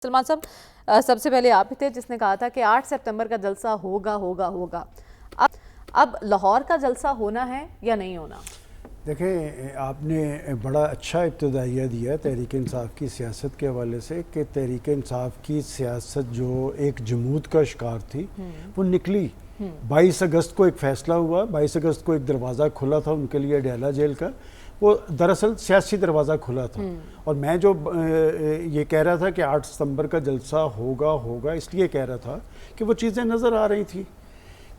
سلمان صاحب سب سے پہلے آپ ہی تھے جس نے کہا تھا کہ 8 سپتمبر کا جلسہ ہوگا اب لاہور کا جلسہ ہونا ہے یا نہیں ہونا؟ دیکھیں، آپ نے بڑا اچھا ابتدائیہ دیا تحریک انصاف کی سیاست کے حوالے سے کہ تحریک انصاف کی سیاست جو ایک جمود کا شکار تھی وہ نکلی۔ 22 اگست کو ایک فیصلہ ہوا، 22 اگست کو ایک دروازہ کھلا تھا ان کے لیے اڈیالہ جیل کا، وہ دراصل سیاسی دروازہ کھلا تھا۔ اور میں جو یہ کہہ رہا تھا کہ 8 ستمبر کا جلسہ ہوگا اس لیے کہہ رہا تھا کہ وہ چیزیں نظر آ رہی تھیں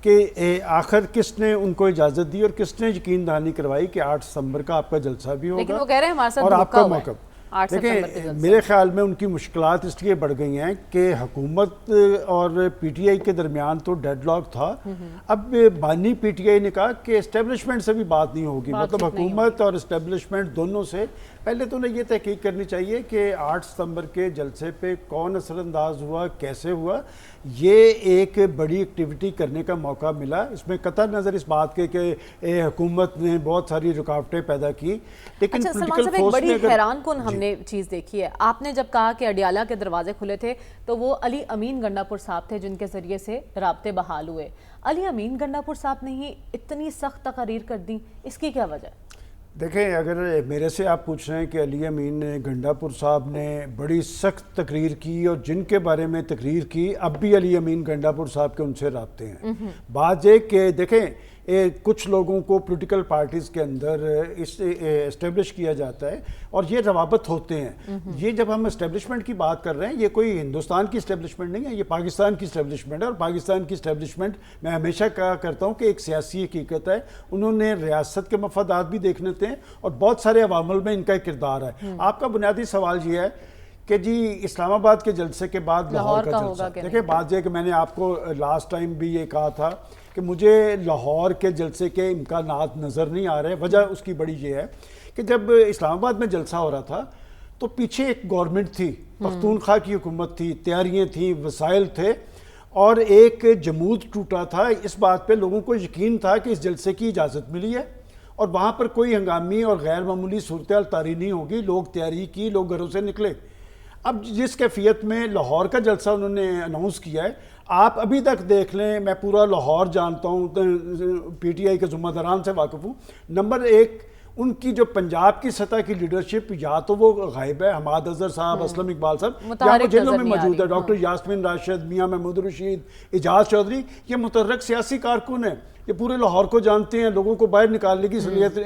کہ آخر کس نے ان کو اجازت دی اور کس نے یقین دہانی کروائی کہ 8 ستمبر کا آپ کا جلسہ بھی ہوگا، لیکن وہ کہہ رہے ہیں ہمارے ساتھ اور آپ کا دھوکہ ہوا ہے۔ موقع۔ دیکھیں، میرے خیال میں ان کی مشکلات اس لیے بڑھ گئی ہیں کہ حکومت اور پی ٹی آئی کے درمیان تو ڈیڈ لاک تھا۔ اب بانی پی ٹی آئی نے کہا کہ اسٹیبلشمنٹ سے بھی بات نہیں ہوگی، مطلب حکومت اور اسٹیبلشمنٹ دونوں سے پہلے تو انہیں یہ تحقیق کرنی چاہیے کہ 8 ستمبر کے جلسے پہ کون اثر انداز ہوا، کیسے ہوا۔ یہ ایک بڑی ایکٹیویٹی کرنے کا موقع ملا، اس میں قطع نظر اس بات کے کہ حکومت نے بہت ساری رکاوٹیں پیدا کی، لیکن سلمان صاحب ایک بڑی حیران کن ہم نے چیز دیکھی ہے۔ آپ نے جب کہا کہ اڈیالہ کے دروازے کھلے تھے تو وہ علی امین گنڈا پور صاحب تھے جن کے ذریعے سے رابطے بحال ہوئے۔ علی امین گنڈا پور صاحب نے ہی اتنی سخت تقاریر کر دی، اس کی کیا وجہ؟ دیکھیں، اگر میرے سے آپ پوچھ رہے ہیں کہ علی امین گنڈا پور صاحب نے بڑی سخت تقریر کی اور جن کے بارے میں تقریر کی اب بھی علی امین گنڈا پور صاحب کے ان سے رابطے ہیں۔ بات یہ کہ دیکھیں، کچھ لوگوں کو پولیٹیکل پارٹیز کے اندر اسٹیبلش کیا جاتا ہے اور یہ روابط ہوتے ہیں۔ یہ جب ہم اسٹیبلشمنٹ کی بات کر رہے ہیں، یہ کوئی ہندوستان کی اسٹیبلشمنٹ نہیں ہے، یہ پاکستان کی اسٹیبلشمنٹ ہے، اور پاکستان کی اسٹیبلشمنٹ میں ہمیشہ کہا کرتا ہوں کہ ایک سیاسی حقیقت ہے۔ انہوں نے ریاست کے مفادات بھی دیکھنے تھے اور بہت سارے عوامل میں ان کا ایک کردار ہے۔ آپ کا بنیادی سوال یہ ہے کہ جی اسلام آباد کے جلسے کے بعد لاہور کا جلسہ، دیکھیں بات یہ کہ میں نے آپ کو لاسٹ ٹائم بھی یہ کہا تھا کہ مجھے لاہور کے جلسے کے امکانات نظر نہیں آ رہے۔ وجہ اس کی بڑی یہ ہے کہ جب اسلام آباد میں جلسہ ہو رہا تھا تو پیچھے ایک گورنمنٹ تھی، پختونخوا کی حکومت تھی، تیاریاں تھیں، وسائل تھے، اور ایک جمود ٹوٹا تھا۔ اس بات پہ لوگوں کو یقین تھا کہ اس جلسے کی اجازت ملی ہے اور وہاں پر کوئی ہنگامی اور غیر معمولی صورتحال طاری نہیں ہوگی۔ لوگ تیاری کی، لوگ گھروں سے نکلے۔ اب جس کیفیت میں لاہور کا جلسہ انہوں نے اناؤنس کیا ہے، آپ ابھی تک دیکھ لیں، میں پورا لاہور جانتا ہوں، پی ٹی آئی کے ذمہ داران سے واقف ہوں۔ نمبر ایک، ان کی جو پنجاب کی سطح کی لیڈرشپ یا تو وہ غائب ہے، حماد اظہر صاحب، اسلم اقبال صاحب، یا وہ جیلوں میں موجود ہے، ڈاکٹر یاسمین راشد، میاں محمود رشید، اعجاز چودھری، یہ متحرک سیاسی کارکن ہیں، یہ پورے لاہور کو جانتے ہیں، لوگوں کو باہر نکالنے کی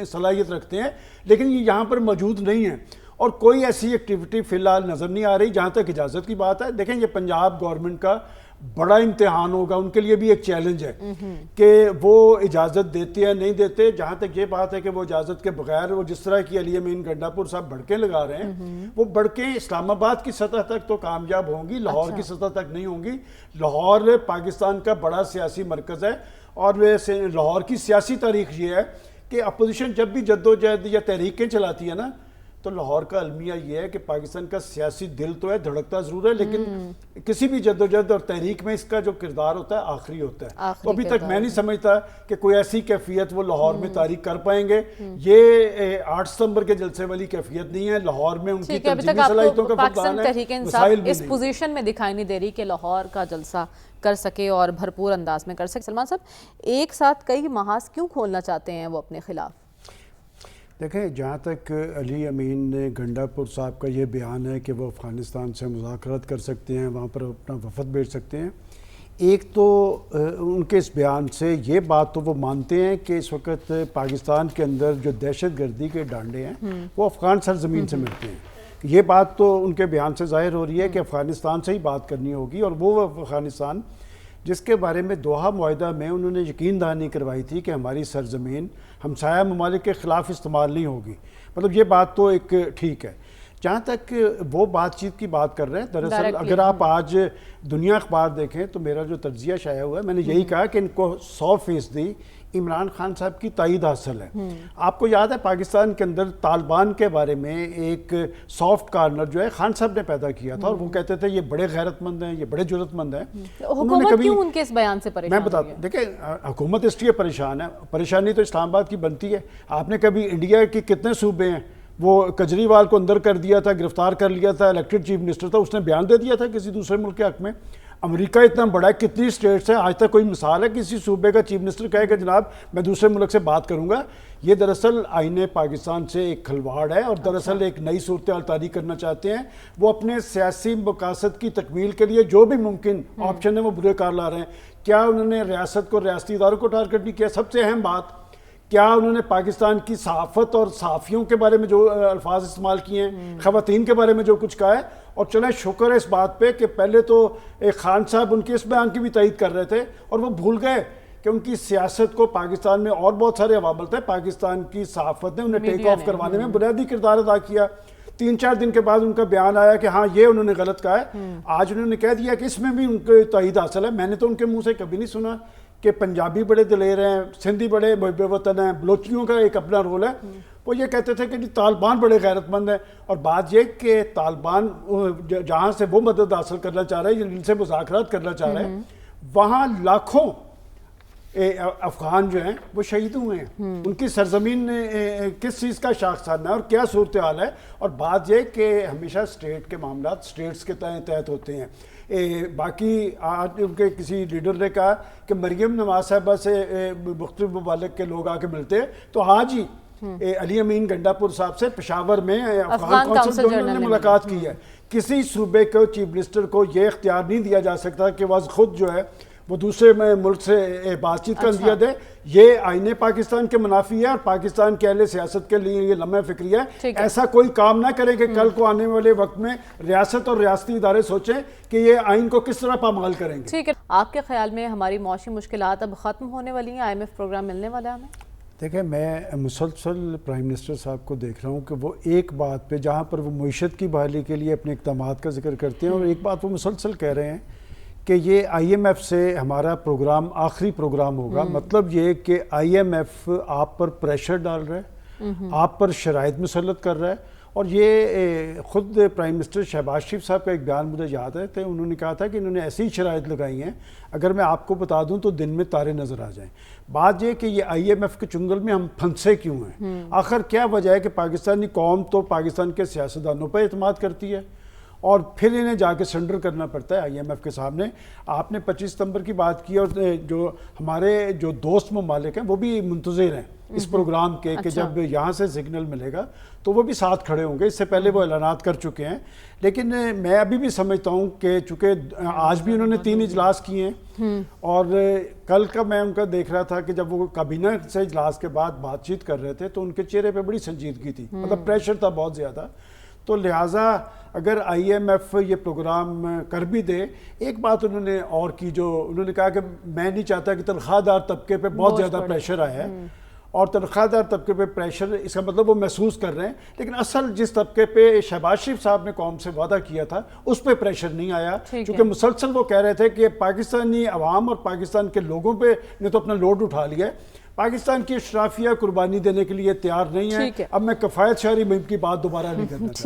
صلاحیت رکھتے ہیں، لیکن یہ یہاں پر موجود نہیں ہیں اور کوئی ایسی ایکٹیویٹی فی الحال نظر نہیں آ رہی۔ جہاں تک اجازت کی بات ہے، دیکھیں یہ پنجاب گورنمنٹ کا بڑا امتحان ہوگا، ان کے لیے بھی ایک چیلنج ہے کہ وہ اجازت دیتے ہیں نہیں دیتے۔ جہاں تک یہ بات ہے کہ وہ اجازت کے بغیر وہ جس طرح کی علی امین گنڈا پور صاحب بڑکیں لگا رہے ہیں، وہ بڑکیں اسلام آباد کی سطح تک تو کامیاب ہوں گی، لاہور کی سطح تک نہیں ہوں گی۔ لاہور پاکستان کا بڑا سیاسی مرکز ہے اور ویسے لاہور کی سیاسی تاریخ یہ ہے کہ اپوزیشن جب بھی جدوجہد یا تحریکیں چلاتی ہے نا، تو لاہور کا المیہ یہ ہے کہ پاکستان کا سیاسی دل تو ہے، دھڑکتا ضرور ہے، لیکن کسی بھی جدوجہد اور تحریک میں اس کا جو کردار ہوتا ہے آخری ہوتا ہے۔ تو ابھی تک میں نہیں سمجھتا کہ کوئی ایسی کیفیت وہ لاہور میں تاریخ کر پائیں گے۔ یہ 8 ستمبر کے جلسے والی کیفیت نہیں ہے، لاہور میں ان کی تنظیمی صلاحیتوں کا فقدان ہے، وسائل بھی اس پوزیشن میں دکھائی نہیں دے رہی کہ لاہور کا جلسہ کر سکے اور بھرپور انداز میں کر سکے۔ سلمان صاحب، ایک ساتھ کئی محاذ کیوں کھولنا چاہتے ہیں وہ اپنے خلاف؟ دیکھیں، جہاں تک علی امین گنڈا پور صاحب کا یہ بیان ہے کہ وہ افغانستان سے مذاکرات کر سکتے ہیں، وہاں پر اپنا وفد بھیج سکتے ہیں، ایک تو ان کے اس بیان سے یہ بات تو وہ مانتے ہیں کہ اس وقت پاکستان کے اندر جو دہشت گردی کے ڈانڈے ہیں وہ افغان سرزمین سے ملتے ہیں۔ یہ بات تو ان کے بیان سے ظاہر ہو رہی ہے کہ افغانستان سے ہی بات کرنی ہوگی، اور وہ افغانستان جس کے بارے میں دوحہ معاہدہ میں انہوں نے یقین دہانی کروائی تھی کہ ہماری سرزمین ہمسایہ ممالک کے خلاف استعمال نہیں ہوگی، مطلب یہ بات تو ایک ٹھیک ہے۔ جہاں تک وہ بات چیت کی بات کر رہے ہیں، دراصل اگر آپ آج دنیا اخبار دیکھیں تو میرا جو تجزیہ شائع ہوا ہے، میں نے یہی کہا کہ ان کو 100% عمران خان صاحب کی تائید حاصل ہے۔ آپ کو یاد ہے پاکستان کے اندر طالبان کے بارے میں ایک سافٹ کارنر جو ہے خان صاحب نے پیدا کیا تھا، اور وہ کہتے تھے یہ بڑے غیرت مند ہیں، یہ بڑے جرت مند ہیں۔ حکومت کیوں ان کے اس بیان سے پریشان؟ میں بتاتا ہوں، دیکھیں حکومت اس لیے پریشان ہے، پریشانی تو اسلام آباد کی بنتی ہے۔ آپ نے کبھی انڈیا کے کتنے صوبے ہیں وہ کجریوال کو اندر کر دیا تھا، گرفتار کر لیا تھا، الیکٹڈ چیف منسٹر تھا، اس نے بیان دے دیا تھا کسی دوسرے ملک کے حق میں. امریکہ اتنا بڑا ہے، کتنی اسٹیٹس ہیں، آج تک کوئی مثال ہے کسی صوبے کا چیف منسٹر کہے کہ جناب میں دوسرے ملک سے بات کروں گا؟ یہ دراصل آئین پاکستان سے ایک کھلواڑ ہے اور دراصل ایک نئی صورتحال طاری کرنا چاہتے ہیں. وہ اپنے سیاسی مقاصد کی تکمیل کے لیے جو بھی ممکن آپشن ہے وہ برے کار لا رہے ہیں. کیا انہوں نے ریاست کو، ریاستی اداروں کو ٹارگٹ نہیں کیا؟ سب سے اہم بات، کیا انہوں نے پاکستان کی صحافت اور صحافیوں کے بارے میں جو الفاظ استعمال کیے ہیں، خواتین کے بارے میں جو کچھ کہا ہے؟ اور چلیں شکر ہے اس بات پہ کہ پہلے تو ایک خان صاحب ان کے اس بیان کی بھی تائید کر رہے تھے اور وہ بھول گئے کہ ان کی سیاست کو پاکستان میں اور بہت سارے عوامل تھے، پاکستان کی صحافت نے انہیں ٹیک آف کروانے میں بنیادی کردار ادا کیا. 3-4 دن کے بعد ان کا بیان آیا کہ ہاں یہ انہوں نے غلط کہا ہے. آج انہوں نے کہہ دیا کہ اس میں بھی ان کو تائید حاصل ہے. میں نے تو ان کے منہ سے کبھی نہیں سنا کہ پنجابی بڑے دلیر ہیں، سندھی بڑے محب وطن ہیں، بلوچیوں کا ایک اپنا رول ہے. وہ یہ کہتے تھے کہ جی طالبان بڑے غیرت مند ہیں. اور بات یہ کہ طالبان جہاں سے وہ مدد حاصل کرنا چاہ رہے ہیں، جن سے مذاکرات کرنا چاہ رہے ہیں، وہاں لاکھوں افغان جو ہیں وہ شہید ہوئے ہیں. ان کی سرزمین کس چیز کا شاخسانہ ہے اور کیا صورتحال ہے؟ اور بات یہ کہ ہمیشہ اسٹیٹ کے معاملات اسٹیٹس کے تحت ہوتے ہیں. باقی آج ان کے کسی لیڈر نے کہا کہ مریم نواز صاحبہ سے مختلف ممالک کے لوگ آ کے ملتے ہیں، تو آج ہی علی امین گنڈا پور صاحب سے پشاور میں افغان کونسل جنرل نے ملاقات کی ہے. کسی صوبے کو چیف منسٹر کو یہ اختیار نہیں دیا جا سکتا کہ وہ خود جو ہے وہ دوسرے ملک سے بات چیت کا اندیا دے. یہ آئین پاکستان کے منافی ہے اور پاکستان کے اہل سیاست کے لیے یہ لمحہ فکری ہے. ایسا کوئی کام نہ کرے کہ کل کو آنے والے وقت میں ریاست اور ریاستی ادارے سوچیں کہ یہ آئین کو کس طرح پامال کریں گے. ٹھیک ہے، آپ کے خیال میں ہماری معاشی مشکلات اب ختم ہونے والی ہیں؟ IMF پروگرام ملنے والا ہے ہمیں؟ دیکھیں، میں مسلسل پرائم منسٹر صاحب کو دیکھ رہا ہوں کہ وہ ایک بات پہ، جہاں پر وہ معیشت کی بحالی کے لیے اپنے اقدامات کا ذکر کرتے ہیں، اور ایک بات وہ مسلسل کہہ رہے ہیں کہ یہ IMF سے ہمارا پروگرام آخری پروگرام ہوگا. مطلب یہ کہ IMF آپ پر پریشر ڈال رہا ہے، آپ پر شرائط مسلط کر رہا ہے. اور یہ خود پرائم منسٹر شہباز شریف صاحب کا ایک بیان مجھے یاد ہے، تو انہوں نے کہا تھا کہ انہوں نے ایسی شرائط لگائی ہیں، اگر میں آپ کو بتا دوں تو دن میں تارے نظر آ جائیں. بات یہ کہ یہ IMF کے چنگل میں ہم پھنسے کیوں ہیں؟ آخر کیا وجہ ہے کہ پاکستانی قوم تو پاکستان کے سیاستدانوں پر اعتماد کرتی ہے اور پھر انہیں جا کے سرنڈر کرنا پڑتا ہے IMF کے سامنے. آپ نے 25 ستمبر کی بات کی، اور جو ہمارے جو دوست ممالک ہیں وہ بھی منتظر ہیں اس پروگرام کے کہ جب یہاں سے سگنل ملے گا تو وہ بھی ساتھ کھڑے ہوں گے. اس سے پہلے وہ اعلانات کر چکے ہیں. لیکن میں ابھی بھی سمجھتا ہوں کہ چونکہ آج بھی انہوں نے 3 اجلاس کیے ہیں، اور کل کا میں ان کا دیکھ رہا تھا کہ جب وہ کابینہ سے اجلاس کے بعد بات چیت کر رہے تھے تو ان کے چہرے پہ بڑی سنجیدگی تھی، مطلب پریشر تھا بہت زیادہ. تو لہٰذا اگر IMF یہ پروگرام کر بھی دے، ایک بات انہوں نے اور کی، جو انہوں نے کہا کہ میں نہیں چاہتا کہ تنخواہ دار طبقے پہ بہت زیادہ پریشر آیا ہے. اور تنخواہ دار طبقے پہ پریشر، اس کا مطلب وہ محسوس کر رہے ہیں، لیکن اصل جس طبقے پہ شہباز شریف صاحب نے قوم سے وعدہ کیا تھا اس پہ پریشر نہیں آیا. چونکہ مسلسل وہ کہہ رہے تھے کہ پاکستانی عوام اور پاکستان کے لوگوں پہ نے تو اپنا لوڈ اٹھا لیا ہے، پاکستان کی اشرافیہ قربانی دینے کے لیے تیار نہیں ہے. اب میں کفایت شہری مہم کی بات دوبارہ نہیں کرنا چاہتا.